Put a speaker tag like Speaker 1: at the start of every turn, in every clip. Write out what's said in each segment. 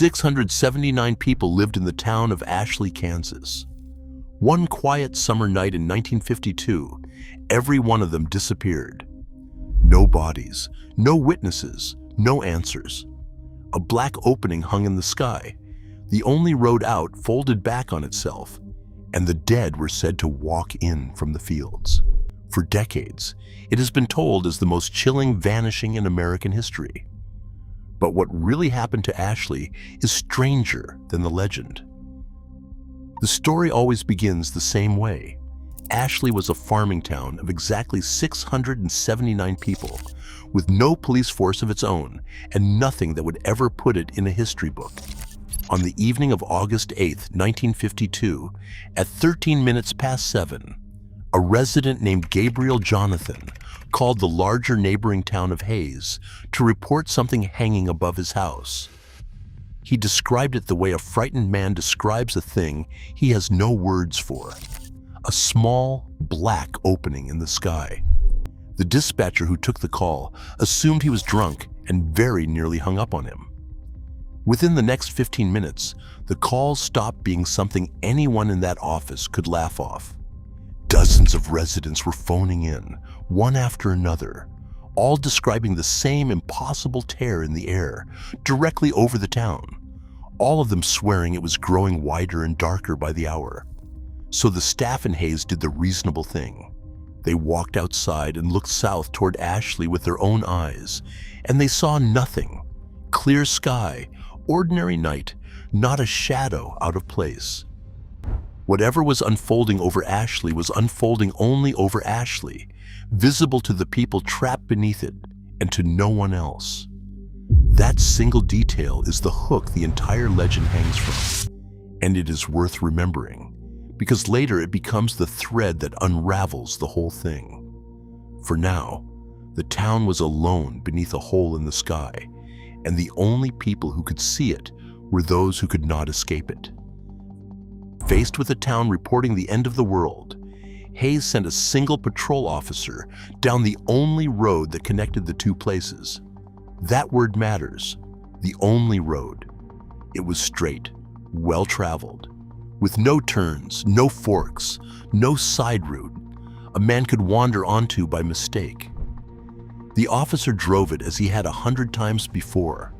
Speaker 1: 679 people lived in the town of Ashley, Kansas. One quiet summer night in 1952, every one of them disappeared. No bodies, no witnesses, no answers. A black opening hung in the sky, the only road out folded back on itself, and the dead were said to walk in from the fields. For decades, it has been told as the most chilling vanishing in American history. But what really happened to Ashley is stranger than the legend. The story always begins the same way. Ashley was a farming town of exactly 679 people, with no police force of its own and nothing that would ever put it in a history book. On the evening of August 8, 1952, at 13 minutes past 7, a resident named Gabriel Jonathan called the larger neighboring town of Hayes to report something hanging above his house. He described it the way a frightened man describes a thing he has no words for: a small, black opening in the sky. The dispatcher who took the call assumed he was drunk and very nearly hung up on him. Within the next 15 minutes, the call stopped being something anyone in that office could laugh off. Dozens of residents were phoning in, one after another, all describing the same impossible tear in the air, directly over the town, all of them swearing it was growing wider and darker by the hour. So the staff in Hayes did the reasonable thing. They walked outside and looked south toward Ashley with their own eyes, and they saw nothing. Clear sky, ordinary night, not a shadow out of place. Whatever was unfolding over Ashley was unfolding only over Ashley, visible to the people trapped beneath it and to no one else. That single detail is the hook the entire legend hangs from, and it is worth remembering, because later it becomes the thread that unravels the whole thing. For now, the town was alone beneath a hole in the sky, and the only people who could see it were those who could not escape it. Faced with a town reporting the end of the world, Hayes sent a single patrol officer down the only road that connected the two places. That word matters. The only road. It was straight, well-traveled, with no turns, no forks, no side route a man could wander onto by mistake. The officer drove it as he had 100 times before.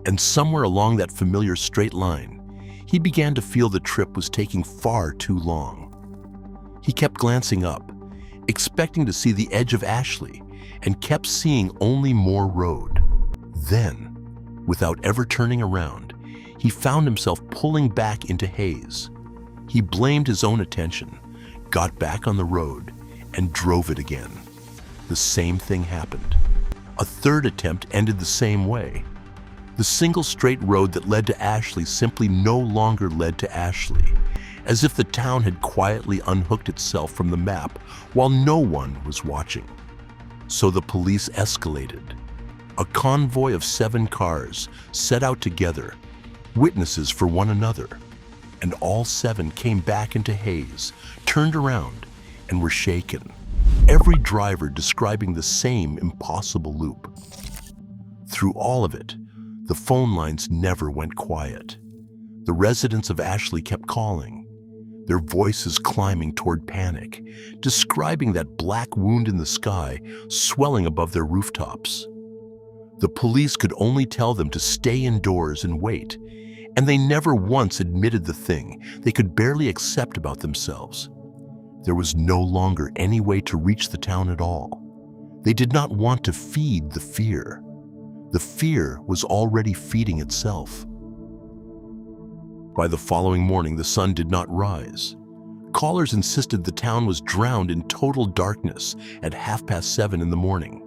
Speaker 1: And somewhere along that familiar straight line, he began to feel the trip was taking far too long. He kept glancing up, expecting to see the edge of Ashley, and kept seeing only more road. Then, without ever turning around, he found himself pulling back into Hayes. He blamed his own attention, got back on the road, and drove it again. The same thing happened. A third attempt ended the same way. The single straight road that led to Ashley simply no longer led to Ashley, as if the town had quietly unhooked itself from the map while no one was watching. So the police escalated. A convoy of 7 cars set out together, witnesses for one another, and all 7 came back into Hayes, turned around, and were shaken, every driver describing the same impossible loop. Through all of it, the phone lines never went quiet. The residents of Ashley kept calling, their voices climbing toward panic, describing that black wound in the sky swelling above their rooftops. The police could only tell them to stay indoors and wait, and they never once admitted the thing they could barely accept about themselves. There was no longer any way to reach the town at all. They did not want to feed the fear. The fear was already feeding itself. By the following morning, the sun did not rise. Callers insisted the town was drowned in total darkness at 7:30 in the morning,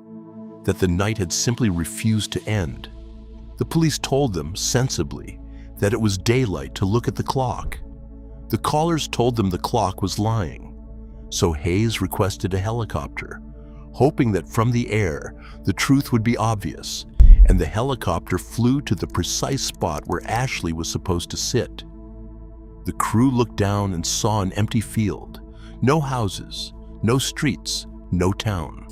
Speaker 1: that the night had simply refused to end. The police told them, sensibly, that it was daylight to look at the clock. The callers told them the clock was lying, so Hayes requested a helicopter, hoping that from the air the truth would be obvious, and the helicopter flew to the precise spot where Ashley was supposed to sit. The crew looked down and saw an empty field, no houses, no streets, no town.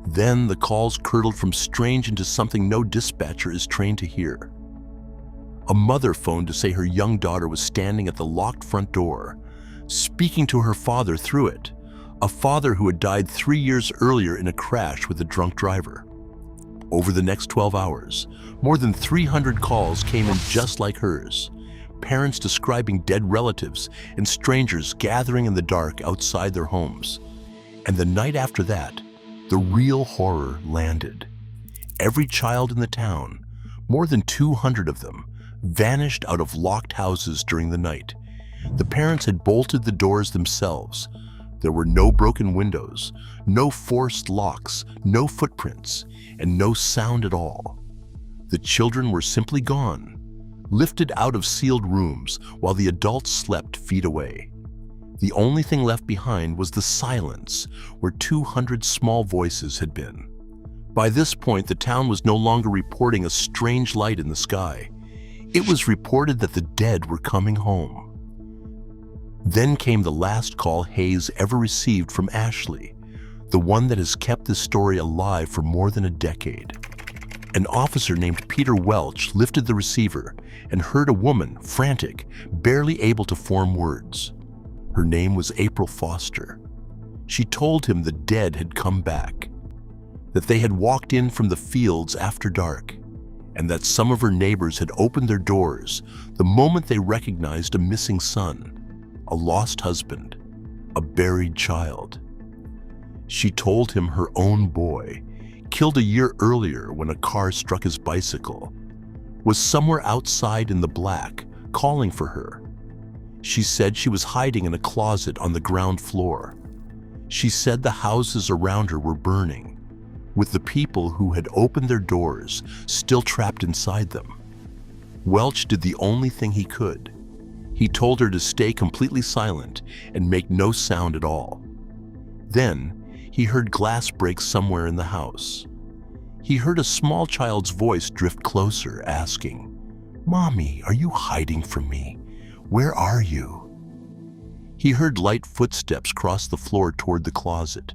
Speaker 1: Then the calls curdled from strange into something no dispatcher is trained to hear. A mother phoned to say her young daughter was standing at the locked front door, speaking to her father through it, a father who had died 3 years earlier in a crash with a drunk driver. Over the next 12 hours, more than 300 calls came in just like hers, parents describing dead relatives and strangers gathering in the dark outside their homes. And the night after that, the real horror landed. Every child in the town, more than 200 of them, vanished out of locked houses during the night. The parents had bolted the doors themselves. There were no broken windows, no forced locks, no footprints, and no sound at all. The children were simply gone, lifted out of sealed rooms while the adults slept feet away. The only thing left behind was the silence where 200 small voices had been. By this point, the town was no longer reporting a strange light in the sky. It was reported that the dead were coming home. Then came the last call Hayes ever received from Ashley, the one that has kept this story alive for more than a decade. An officer named Peter Welch lifted the receiver and heard a woman, frantic, barely able to form words. Her name was April Foster. She told him the dead had come back, that they had walked in from the fields after dark, and that some of her neighbors had opened their doors the moment they recognized a missing son, a lost husband, a buried child. She told him her own boy, killed a year earlier when a car struck his bicycle, was somewhere outside in the black, calling for her. She said she was hiding in a closet on the ground floor. She said the houses around her were burning, with the people who had opened their doors still trapped inside them. Welch did the only thing he could. He told her to stay completely silent and make no sound at all. Then, he heard glass break somewhere in the house. He heard a small child's voice drift closer, asking, "Mommy, are you hiding from me? Where are you?" He heard light footsteps cross the floor toward the closet,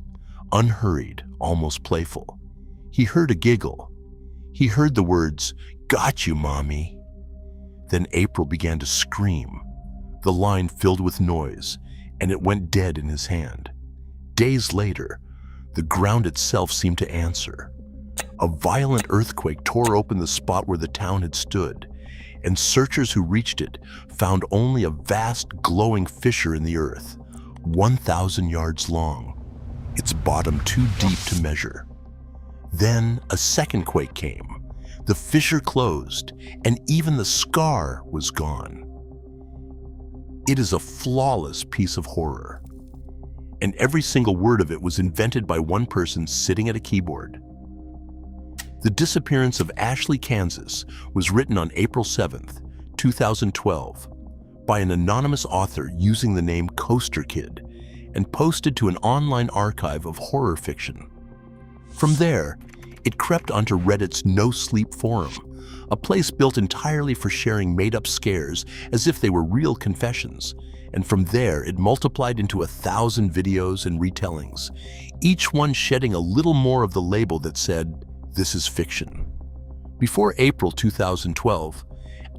Speaker 1: unhurried, almost playful. He heard a giggle. He heard the words, "Got you, Mommy." Then April began to scream. The line filled with noise, and it went dead in his hand. Days later, the ground itself seemed to answer. A violent earthquake tore open the spot where the town had stood, and searchers who reached it found only a vast glowing fissure in the earth, 1,000 yards long, its bottom too deep to measure. Then a second quake came. The fissure closed, and even the scar was gone. It is a flawless piece of horror, and every single word of it was invented by one person sitting at a keyboard. The disappearance of Ashley, Kansas was written on April 7th, 2012, by an anonymous author using the name Coaster Kid and posted to an online archive of horror fiction. From there, it crept onto Reddit's No Sleep forum, a place built entirely for sharing made-up scares as if they were real confessions. And from there, it multiplied into 1,000 videos and retellings, each one shedding a little more of the label that said, "This is fiction." Before April 2012,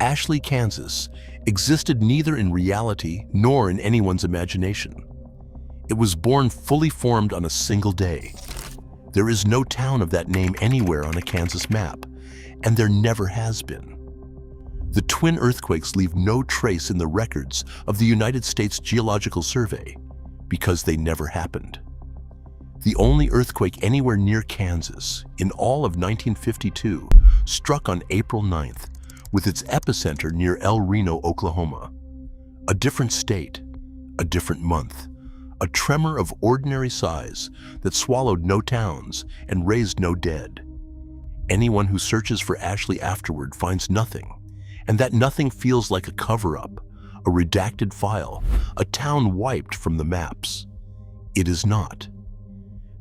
Speaker 1: Ashley, Kansas existed neither in reality nor in anyone's imagination. It was born fully formed on a single day. There is no town of that name anywhere on a Kansas map, and there never has been. The twin earthquakes leave no trace in the records of the United States Geological Survey because they never happened. The only earthquake anywhere near Kansas in all of 1952 struck on April 9th, with its epicenter near El Reno, Oklahoma. A different state, a different month, a tremor of ordinary size that swallowed no towns and raised no dead. Anyone who searches for Ashley afterward finds nothing, and that nothing feels like a cover-up, a redacted file, a town wiped from the maps. It is not.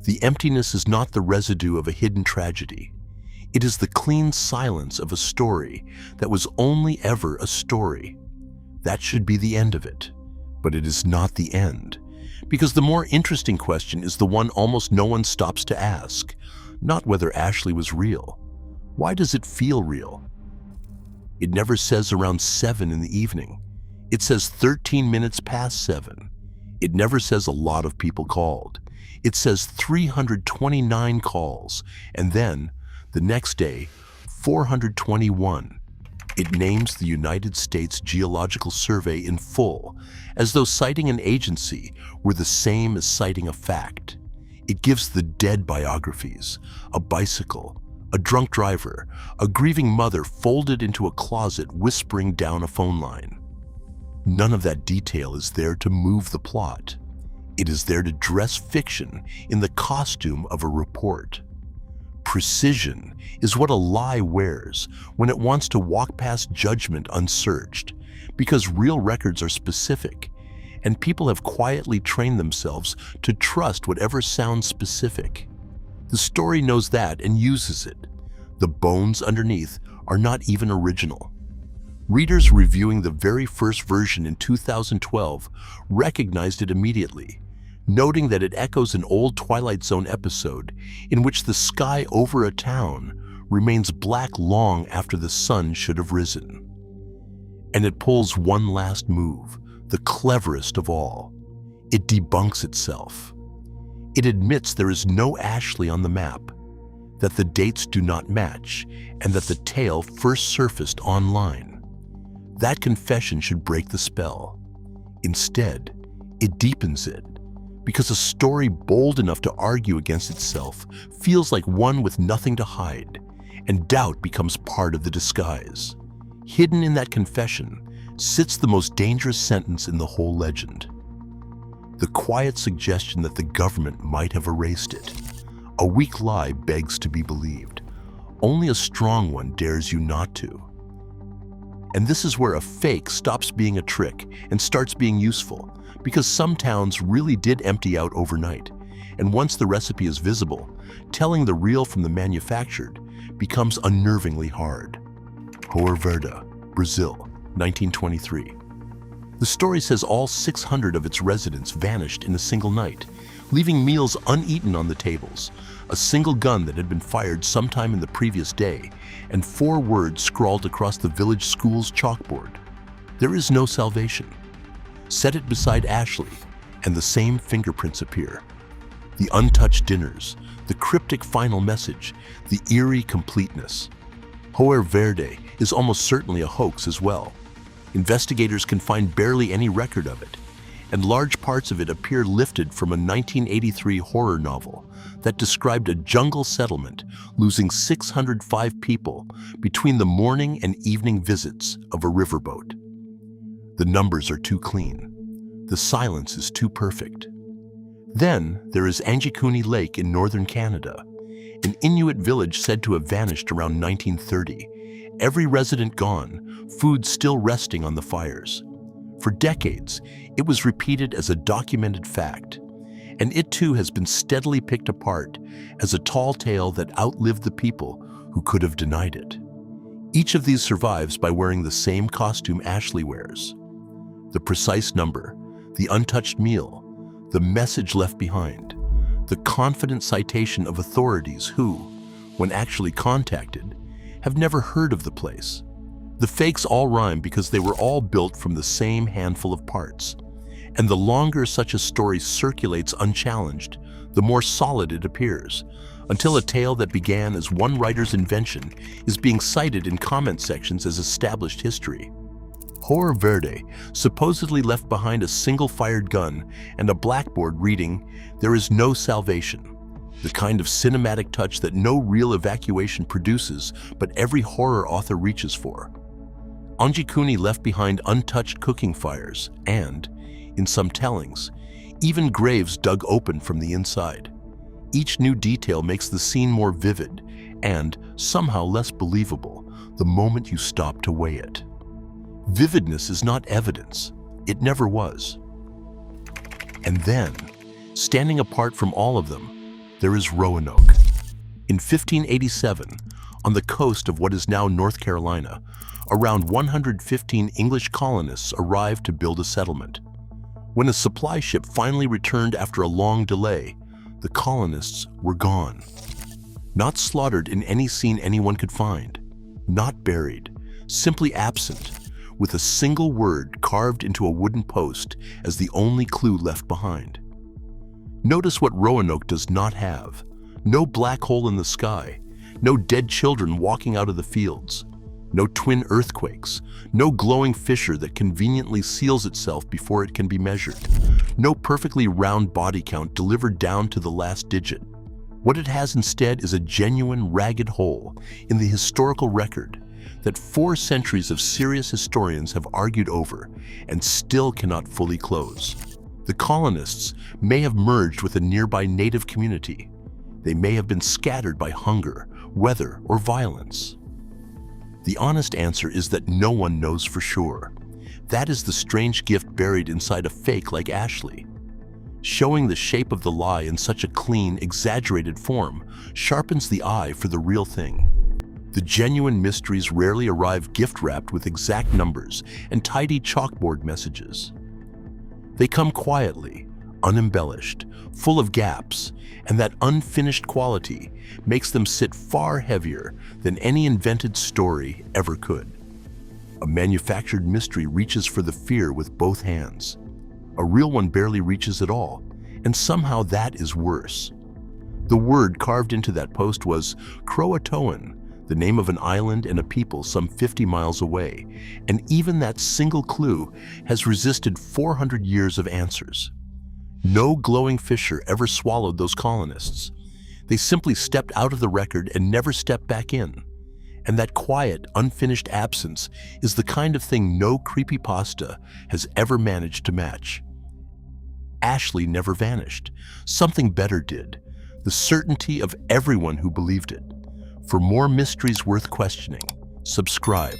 Speaker 1: The emptiness is not the residue of a hidden tragedy. It is the clean silence of a story that was only ever a story. That should be the end of it, but it is not the end, because the more interesting question is the one almost no one stops to ask, not whether Ashley was real. Why does it feel real? It never says around 7 in the evening. It says 13 minutes past 7. It never says a lot of people called. It says 329 calls, and then, the next day, 421. It names the United States Geological Survey in full, as though citing an agency were the same as citing a fact. It gives the dead biographies, a bicycle, a drunk driver, a grieving mother folded into a closet whispering down a phone line. None of that detail is there to move the plot. It is there to dress fiction in the costume of a report. Precision is what a lie wears when it wants to walk past judgment unsearched, because real records are specific, and people have quietly trained themselves to trust whatever sounds specific. The story knows that and uses it. The bones underneath are not even original. Readers reviewing the very first version in 2012 recognized it immediately, noting that it echoes an old Twilight Zone episode in which the sky over a town remains black long after the sun should have risen. And it pulls one last move, the cleverest of all. It debunks itself. It admits there is no Ashley on the map, that the dates do not match, and that the tale first surfaced online. That confession should break the spell. Instead, it deepens it, because a story bold enough to argue against itself feels like one with nothing to hide, and doubt becomes part of the disguise. Hidden in that confession sits the most dangerous sentence in the whole legend. The quiet suggestion that the government might have erased it. A weak lie begs to be believed. Only a strong one dares you not to. And this is where a fake stops being a trick and starts being useful, because some towns really did empty out overnight, and once the recipe is visible, telling the real from the manufactured becomes unnervingly hard. João Verde, Brazil, 1923. The story says all 600 of its residents vanished in a single night, leaving meals uneaten on the tables, a single gun that had been fired sometime in the previous day, and 4 words scrawled across the village school's chalkboard. There is no salvation. Set it beside Ashley, and the same fingerprints appear. The untouched dinners, the cryptic final message, the eerie completeness. João Verde is almost certainly a hoax as well. Investigators can find barely any record of it, and large parts of it appear lifted from a 1983 horror novel that described a jungle settlement losing 605 people between the morning and evening visits of a riverboat. The numbers are too clean. The silence is too perfect. Then there is Angikuni Lake in northern Canada, an Inuit village said to have vanished around 1930. Every resident gone, food still resting on the fires. For decades, it was repeated as a documented fact, and it too has been steadily picked apart as a tall tale that outlived the people who could have denied it. Each of these survives by wearing the same costume Ashley wears. The precise number, the untouched meal, the message left behind, the confident citation of authorities who, when actually contacted, have never heard of the place. The fakes all rhyme because they were all built from the same handful of parts. And the longer such a story circulates unchallenged, the more solid it appears, until a tale that began as one writer's invention is being cited in comment sections as established history. João Verde supposedly left behind a single-fired gun and a blackboard reading, "There is no salvation," the kind of cinematic touch that no real evacuation produces, but every horror author reaches for. Angikuni left behind untouched cooking fires and, in some tellings, even graves dug open from the inside. Each new detail makes the scene more vivid and, somehow less believable, the moment you stop to weigh it. Vividness is not evidence. It never was. And then, standing apart from all of them, there is Roanoke. In 1587, on the coast of what is now North Carolina, around 115 English colonists arrived to build a settlement. When a supply ship finally returned after a long delay, the colonists were gone. Not slaughtered in any scene anyone could find, not buried, simply absent, with a single word carved into a wooden post as the only clue left behind. Notice what Roanoke does not have. No black hole in the sky, no dead children walking out of the fields, no twin earthquakes, no glowing fissure that conveniently seals itself before it can be measured, no perfectly round body count delivered down to the last digit. What it has instead is a genuine ragged hole in the historical record that 4 centuries of serious historians have argued over and still cannot fully close. The colonists may have merged with a nearby native community. They may have been scattered by hunger, weather, or violence. The honest answer is that no one knows for sure. That is the strange gift buried inside a fake like Ashley. Showing the shape of the lie in such a clean, exaggerated form sharpens the eye for the real thing. The genuine mysteries rarely arrive gift-wrapped with exact numbers and tidy chalkboard messages. They come quietly, unembellished, full of gaps, and that unfinished quality makes them sit far heavier than any invented story ever could. A manufactured mystery reaches for the fear with both hands. A real one barely reaches at all, and somehow that is worse. The word carved into that post was Croatoan, the name of an island and a people some 50 miles away, and even that single clue has resisted 400 years of answers. No glowing fissure ever swallowed those colonists. They simply stepped out of the record and never stepped back in. And that quiet, unfinished absence is the kind of thing no creepypasta has ever managed to match. Ashley never vanished. Something better did. The certainty of everyone who believed it. For more mysteries worth questioning, subscribe.